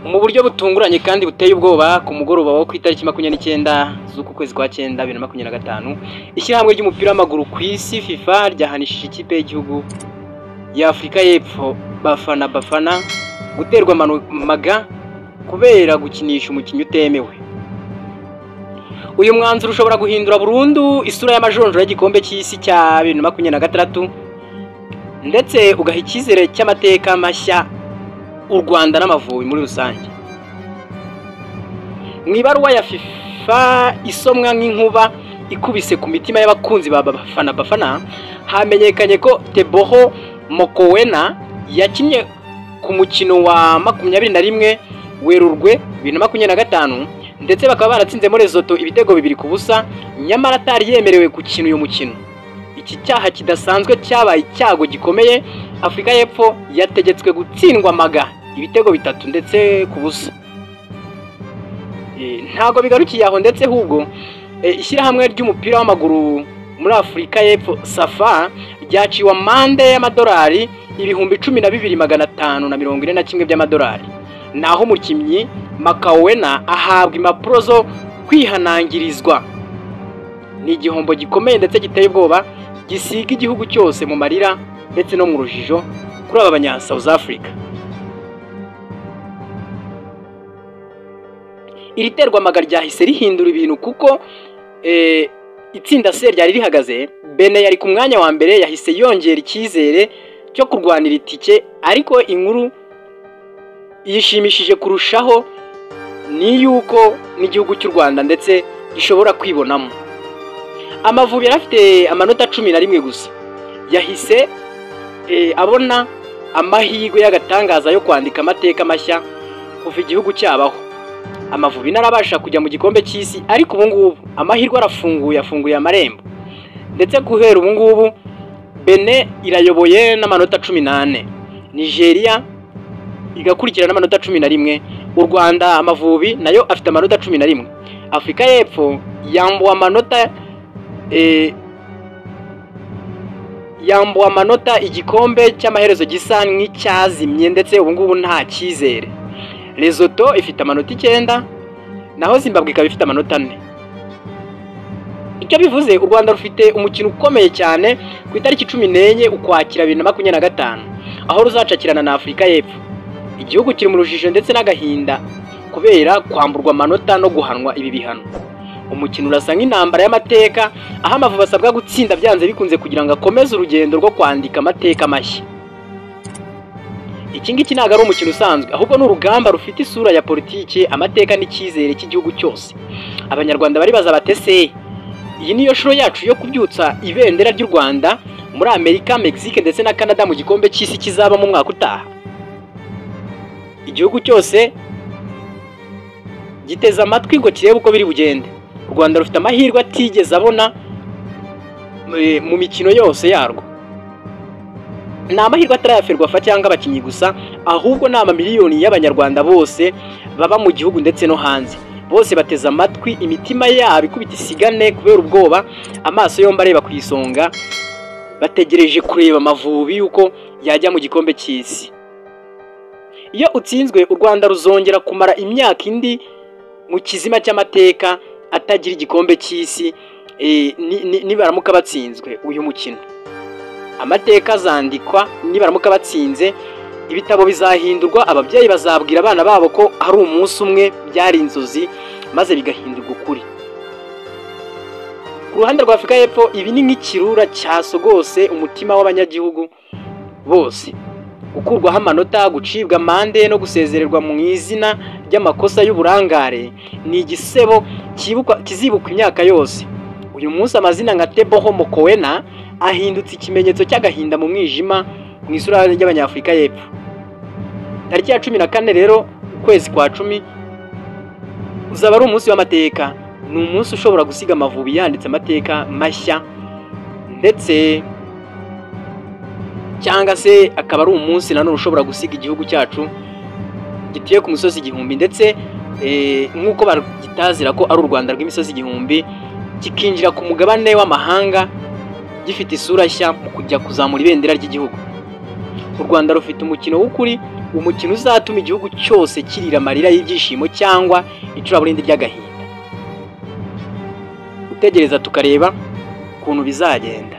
mu buryo butunguranye kandi buteye ubwoba ku mugoroba wo ku itariki 29 z'uku kwezi kwa 9 2025 ishyirahamwe ry'umupira w'amaguru ku isi FIFA ryahanishije ikipe y'igihugu ya Afrika y'Epfo Bafana guterwa maga kubera gukinisha umukinnyi utemewe. Uyu mwanzuro ushobora guhindura burundu isura y'amajonjora y'igikombe cy'isi cya 2026 ndetse ugaha icyizere cy'amateka mashya u Rwanda n'Amavubi muri rusange. Mu ibaruwa ya FIFA isomwa nk'inkuba ikubise ku mitima y'abakunzi ba Bafana hamenyekanye ko Teboho Mokoena yakinnye ku mukino wa 21 Werurwe 2025 ndetse bakaba baratsinze muri Lesotho ibitego 2-0 nyamara atari yemerewe gukina uyu mukino. Iki cyaha kidasanzwe cyabaye icyago gikomeye. Afrika y'Epfo yategetswe gutsindwa maga ibitego 3 ndetse ku busa. Ntago bigarukiye aho ndetse hubwo ishyirahamwe ry'umupira w'amaguru muri Afrika y'Epfo SAFA ryaciwe amande y'amadolari 12,541 by'amadolari. Naho umukinnyi Makawena ahabwa impapuro zo kwihanangirizwa. Ni igihombo gikomeye ndetse giteye ubwoba gisiga igihugu cyose mu marira ndetse no mu rujijo kuri aba banya South Africa. Iri terwa maga ryahise rihindura ibintu kuko itsinda C ryari rihagaze. Benin yari ku mwanya wa mbere yahise yongera icyizere cyo kurwanira itike, ariko inkuru yishimishije kurushaho ni yuko n'igihugu cy'u Rwanda ndetse gishobora kwibonamo. Amavubi yarafite amanota 11 gusa, yahise abona amahirwe y'agatangaza yo kwandika amateka mashya kuva igihugu cyabaho. Amavubi narabasha kujya mu gikombe cy'isi, ariko ubu ngubu amahirwe afunguye amarembo ndetse guhera ubu ngubu Benin irayoboye n'amanota 18, Nigeria igakurikira n'amanota 11, u Rwanda Amavubi nayo afite amanota 11. Afrika y'Epfo yambuwe amanota igikombe cy'amaherezo gisa nk'icyazimye ndetse ubu ngubu nta cyizere. Lesotho ifite amanota 9 naho Zimbabwe ikaba ifite amanota 4. Icyo bivuze u Rwanda rufite umukino ukomeye cyane ku itariki 14 ukwakira 2025 aho ruzacakirana na Afrika y'Epfo. Igihugu kiri mu rujijo ndetse n'agahinda kubera kwamburwa amanota no guhanwa ibi bihano. Umukino urasa nk'intambara y'amateka aho Amavubi basabwa gutsinda byanze bikunze kugira ngo akomeze urugendo rwo kwandika amateka mashya. Iki ngiki ntago ari umukino usanzwe, ahubwo n'urugamba rufite isura ya politiki, amateka n'icyizere cy'igihugu cyose. Abanyarwanda bari baza batese, iyi niyo shuro yacu yo kubyutsa ibendera ry'u Rwanda muri Amerika, Mexique ndetse na Canada mu gikombe cy'isi kizaba mu mwaka utaha. Igihugu cyose giteza amatwi ngo kirebe uko biri bugende. U Rwanda rufite amahirwe atigeze abona mu mikino yose yarwo. Ni amahirwe atarayaferwa fa cyangwa abakinnyi gusa, ahubwo ni amamiliyoni y'abanyarwanda bose baba mu gihugu ndetse no hanze. Bose bateza amatwi, imitima yabo ikubita isigane kubera ubwoba, amaso yombi areba ku isonga, bategereje kureba Amavubi yuko yajya mu gikombe cy'isi. Iyo utsinzwe u Rwanda ruzongera kumara imyaka indi mu kizima cy'amateka atagira igikombe cy'isi nibaramuka batsinzwe uyu mukino. Amateka azandikwa nibaramuka batsinze, ibitabo bizahindurwa, ababyeyi bazabwira abana babo ko ari umunsi umwe byari inzozi maze bigahindurwa ukuri. Ku ruhande rwa Afrika y'Epfo ibi ni nk'ikirura cyasogose umutima w'abanyagihugu bose. Gukurwaho amanota, gucibwa amande no gusezererwa mu izina ry'amakosa y'uburangare ni igisebo kizibukwa imyaka yose. Uyu munsi amazina nka Teboho Mokoena ahindutse ikimenyetso cy'agahinda mu mwijima mu isura y'Abanyafrika y'Epfo. Tariki ya 14 rero ukwezi kwa 10 uzaba ari umunsi w'amateka. Ni umunsi ushobora gusiga Amavubi yanditse amateka mashya ndetse cyangwa se akaba ari umunsi nanone ushobora gusiga igihugu cyacu gitiye ku musozi igihumbi ndetse nk'uko bagitazira ko ari u Rwanda rw'imisozi igihumbi kikinjira ku mugabane w'amahanga gifite isura nshya mu kujya kuzamura ibendera ry'igihugu. u Rwanda rufite umukino w'ukuri, umukino uzatuma igihugu cyose kirira amarira y'ibyishimo cyangwa icuraburindi ry'agahinda. Gutegereza tukareba ukuntu bizagenda.